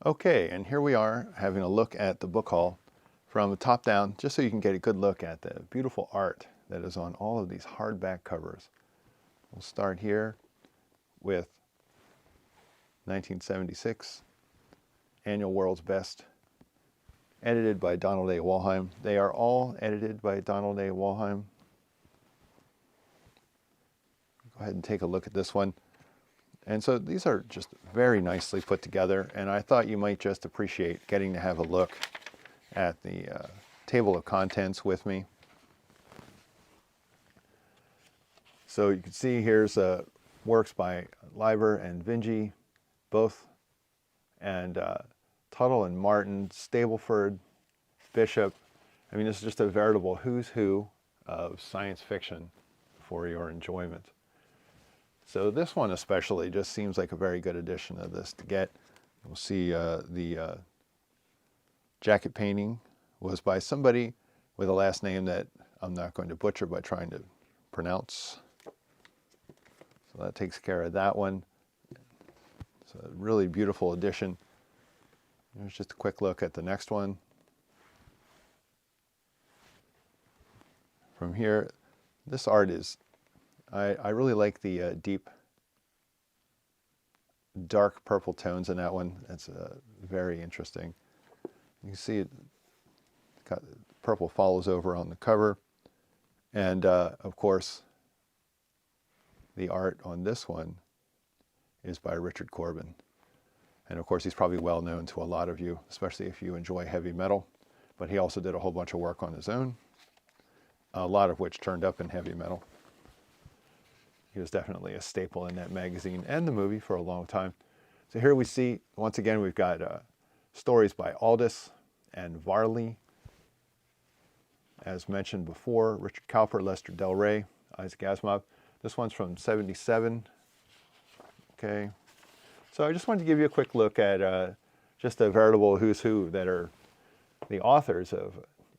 Okay, and here we are having a look at the book haul from the top down, just so you can get a good look at the beautiful art that is on all of these hardback covers. We'll start here with 1976, Annual World's Best, edited by Donald A. Wollheim. They are all edited by Donald A. Wollheim. Go ahead and take a look at this one. And so these are just very nicely put together, and I thought you might just appreciate getting to have a look at the table of contents with me. So you can see here's works by Leiber and Vinge, both, and Tuttle and Martin, Stableford, Bishop. I mean, this is just a veritable who's who of science fiction for your enjoyment. So this one especially just seems like a very good addition of this to get. We'll see the jacket painting was by somebody with a last name that I'm not going to butcher by trying to pronounce. So that takes care of that one. It's a really beautiful addition. Here's just a quick look at the next one. From here, this art is, I really like the deep, dark purple tones in that one. That's very interesting. You can see it, purple follows over on the cover. And of course, the art on this one is by Richard Corbin. And of course, he's probably well known to a lot of you, especially if you enjoy heavy metal. But he also did a whole bunch of work on his own, a lot of which turned up in heavy metal. He was definitely a staple in that magazine and the movie for a long time. So here we see, once again, we've got stories by Aldous and Varley. As mentioned before, Richard Cowper, Lester Del Rey, Isaac Asimov. This one's from '77. Okay. So I just wanted to give you a quick look at just a veritable who's who that are the authors of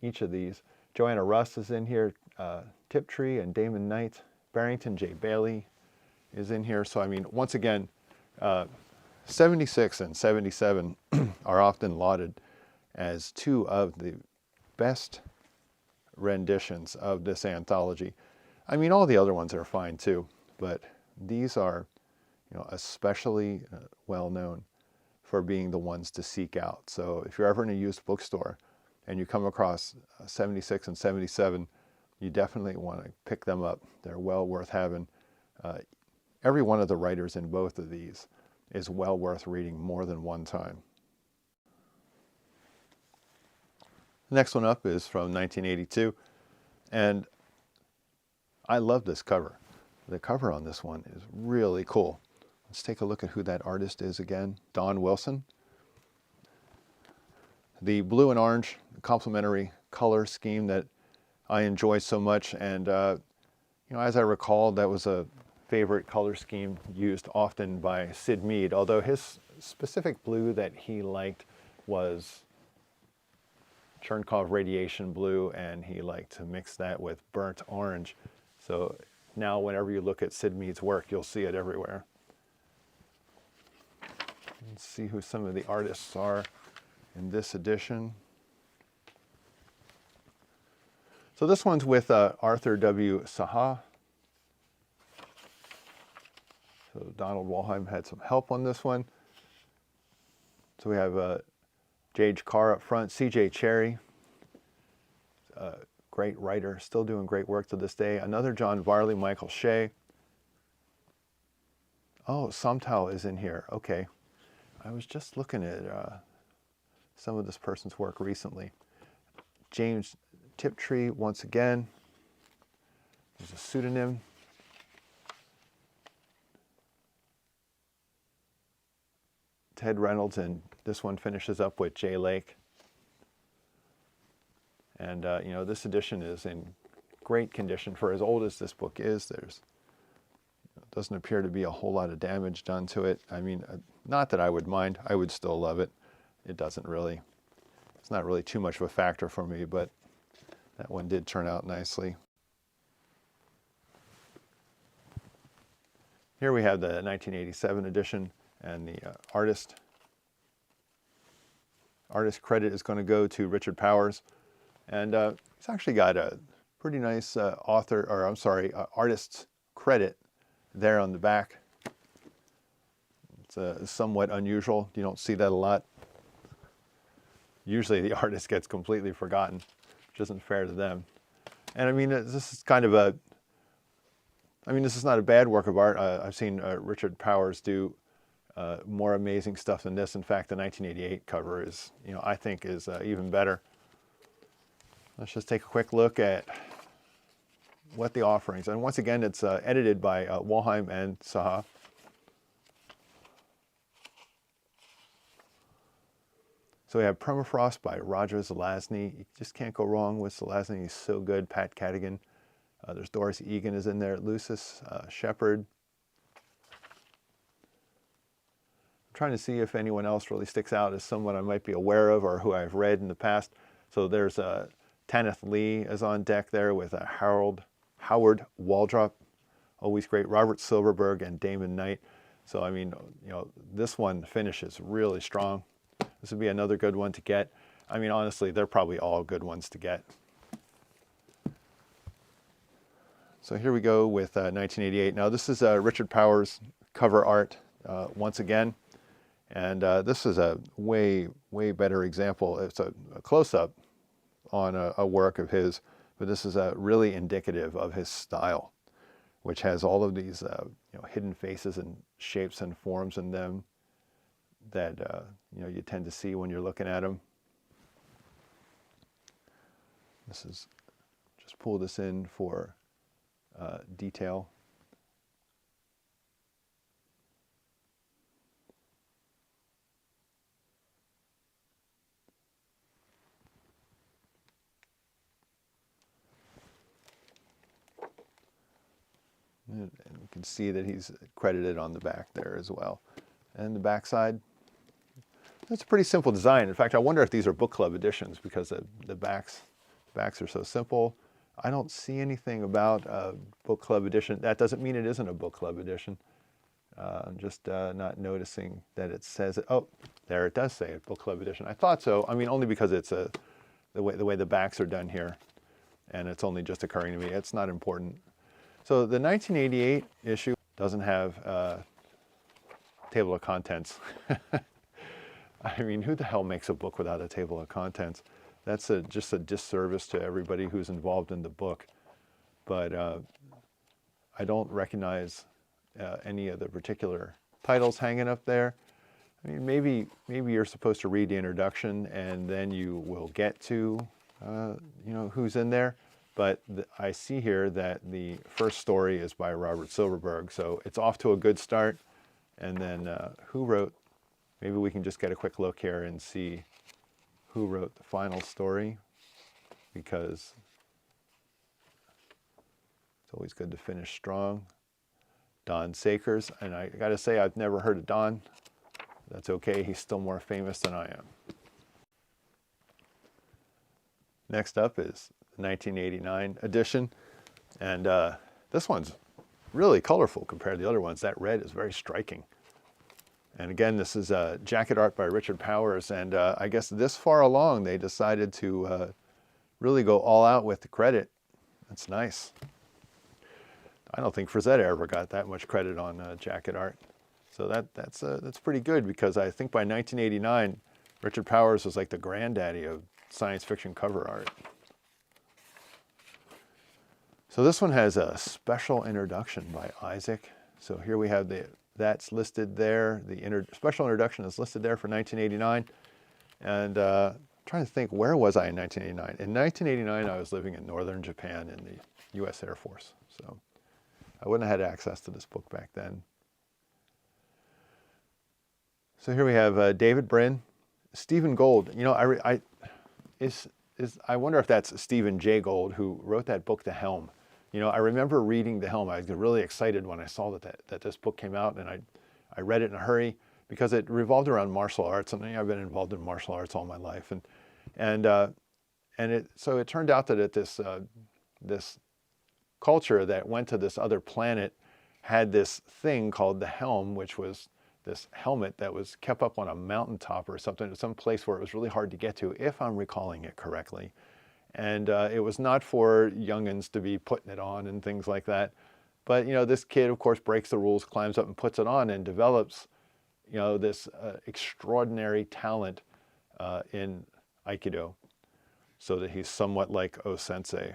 each of these. Joanna Russ is in here, Tiptree and Damon Knight. Barrington J. Bailey is in here. So I mean, once again, 76 and 77 are often lauded as two of the best renditions of this anthology. I mean, all the other ones are fine too, but these are, especially well known for being the ones to seek out. So if you're ever in a used bookstore and you come across 76 and 77, you definitely want to pick them up. They're well worth having. Every one of the writers in both of these is well worth reading more than one time. The next one up is from 1982, and I love this cover. The cover on this one is really cool. Let's take a look at who that artist is again. Don Wilson. The blue and orange complementary color scheme that I enjoy so much, and as I recall, that was a favorite color scheme used often by Sid Mead, although his specific blue that he liked was Chernkov radiation blue, and he liked to mix that with burnt orange. So now whenever you look at Sid Mead's work, you'll see it everywhere. Let's see who some of the artists are in this edition. So this one's with Arthur W. Saha. So Donald Wollheim had some help on this one. So we have J.H. Carr up front, C.J. Cherry, great writer, still doing great work to this day. Another John Varley, Michael Shea. Oh, Somtow is in here. Okay. I was just looking at some of this person's work recently. James Tiptree, once again. There's a pseudonym. Ted Reynolds, and this one finishes up with Jay Lake. And, this edition is in great condition for as old as this book is. There's doesn't appear to be a whole lot of damage done to it. I mean, not that I would mind. I would still love it. It doesn't really, it's not really too much of a factor for me, but that one did turn out nicely. Here we have the 1987 edition and the artist. Artist credit is going to go to Richard Powers, and he's actually got a pretty nice artist's credit there on the back. It's somewhat unusual. You don't see that a lot. Usually the artist gets completely forgotten, which isn't fair to them. And I mean, this is kind of this is not a bad work of art. I've seen Richard Powers do more amazing stuff than this. In fact, the 1988 cover is, I think is even better. Let's just take a quick look at what the offerings. And once again, it's edited by Wollheim and Saha. So we have Permafrost by Roger Zelasney. You just can't go wrong with Zelasney. He's so good. Pat Cadigan. There's Doris Egan is in there. Lucis Shepard. I'm trying to see if anyone else really sticks out as someone I might be aware of or who I've read in the past. So there's Tanith Lee is on deck there with Howard Waldrop. Always great. Robert Silverberg and Damon Knight. So I mean, this one finishes really strong. This would be another good one to get. I mean, honestly, they're probably all good ones to get. So here we go with 1988. Now this is Richard Powers cover art once again. And this is a way better example. It's a close-up on a work of his, but this is really indicative of his style, which has all of these hidden faces and shapes and forms in them that you tend to see when you're looking at them. This is just pull this in for detail. And you can see that he's credited on the back there as well. And the back side, it's a pretty simple design. In fact, I wonder if these are book club editions because the backs are so simple. I don't see anything about a book club edition. That doesn't mean it isn't a book club edition. I'm just not noticing that it says it. Oh, there it does say it, book club edition. I thought so. I mean, only because it's the way the backs are done here, and it's only just occurring to me. It's not important. So the 1988 issue doesn't have table of contents. I mean, who the hell makes a book without a table of contents? That's just a disservice to everybody who's involved in the book. But I don't recognize any of the particular titles hanging up there. I mean, maybe you're supposed to read the introduction and then you will get to who's in there. But I see here that the first story is by Robert Silverberg, so it's off to a good start. And then who wrote? Maybe we can just get a quick look here and see who wrote the final story, because it's always good to finish strong. Don Sakers, and I got to say I've never heard of Don. That's okay, he's still more famous than I am. Next up is the 1989 edition, and this one's really colorful compared to the other ones. That red is very striking. And again, this is jacket art by Richard Powers, and I guess this far along they decided to really go all out with the credit. That's nice. I don't think Frazetta ever got that much credit on jacket art. So that's pretty good, because I think by 1989, Richard Powers was like the granddaddy of science fiction cover art. So this one has a special introduction by Isaac. So here we have that's listed there. The special introduction is listed there for 1989. And I'm trying to think, where was I in 1989? In 1989, I was living in northern Japan in the U.S. Air Force. So I wouldn't have had access to this book back then. So here we have David Brin, Stephen Gould. You know, I wonder if that's Stephen J. Gould who wrote that book, The Helm. You know, I remember reading The Helm. I was really excited when I saw that this book came out, and I read it in a hurry because it revolved around martial arts, and I've been involved in martial arts all my life, so it turned out that this culture that went to this other planet had this thing called the Helm, which was this helmet that was kept up on a mountaintop or something, some place where it was really hard to get to, if I'm recalling it correctly. And it was not for youngins to be putting it on and things like that. But, this kid, of course, breaks the rules, climbs up and puts it on and develops, this extraordinary talent in Aikido, so that he's somewhat like O-sensei.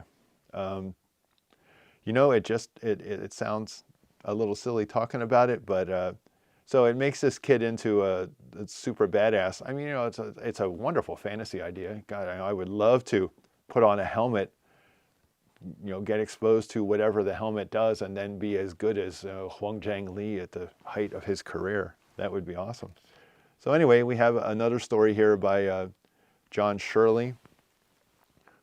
It sounds a little silly talking about it, but so it makes this kid into a super badass. I mean, it's a wonderful fantasy idea. God, I would love to put on a helmet, get exposed to whatever the helmet does, and then be as good as Huang Li at the height of his career. That would be awesome. So anyway, we have another story here by John Shirley,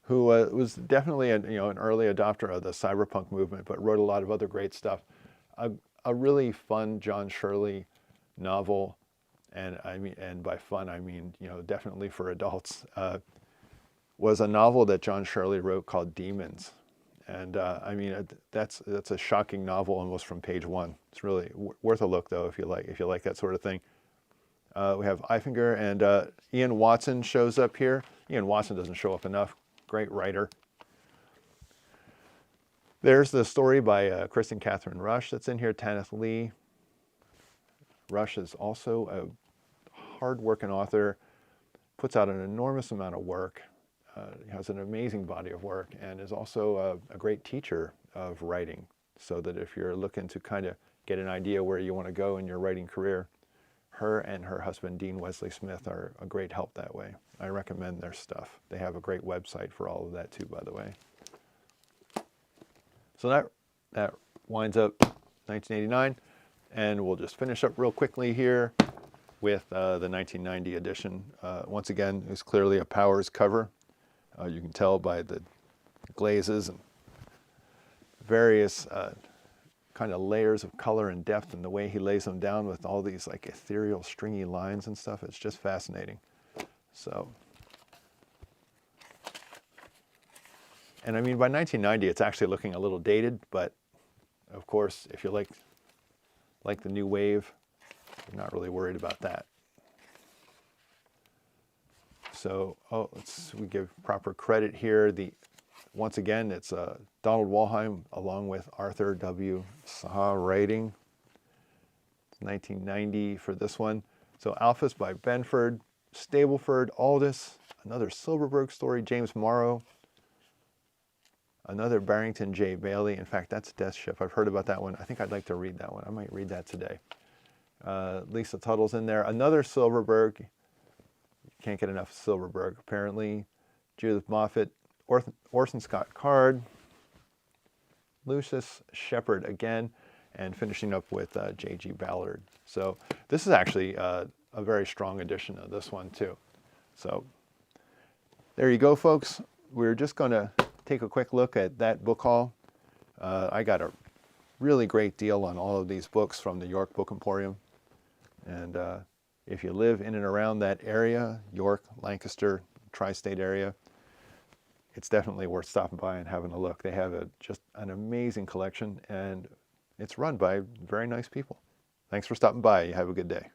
who was definitely an early adopter of the cyberpunk movement, but wrote a lot of other great stuff. A really fun John Shirley novel, and by fun I mean definitely for adults, was a novel that John Shirley wrote called Demons, and that's a shocking novel almost from page one. It's really worth a look though if you like that sort of thing. We have Eifinger, and Ian Watson shows up here. Ian Watson doesn't show up enough. Great writer. There's the story by Kristen Catherine Rush that's in here, Tanith Lee. Rush is also a hard-working author, puts out an enormous amount of work, has an amazing body of work, and is also a great teacher of writing, so that if you're looking to kind of get an idea where you want to go in your writing career, her and her husband, Dean Wesley Smith, are a great help that way. I recommend their stuff. They have a great website for all of that too, by the way. So that winds up 1989, and we'll just finish up real quickly here with the 1990 edition. Once again, it's clearly a Powers cover. You can tell by the glazes and various kind of layers of color and depth, and the way he lays them down with all these like ethereal stringy lines and stuff. It's just fascinating. So, and I mean, by 1990 it's actually looking a little dated, but of course if you like the new wave, you're not really worried about that. So we give proper credit here. Once again, it's Donald Wollheim along with Arthur W. Saha writing. It's 1990 for this one. So Alphas by Benford, Stableford, Aldous, another Silverberg story, James Morrow, another Barrington J. Bailey. In fact, that's Death Ship. I've heard about that one. I think I'd like to read that one. I might read that today. Lisa Tuttle's in there. Another Silverberg. Can't get enough Silverberg, apparently. Judith Moffat, Orson Scott Card, Lucius Shepard again, and finishing up with J.G. Ballard. So this is actually a very strong edition of this one too. So there you go, folks. We're just going to take a quick look at that book haul. I got a really great deal on all of these books from the York Book Emporium. And if you live in and around that area, York, Lancaster, tri-state area, it's definitely worth stopping by and having a look. They have just an amazing collection, and it's run by very nice people. Thanks for stopping by. You have a good day.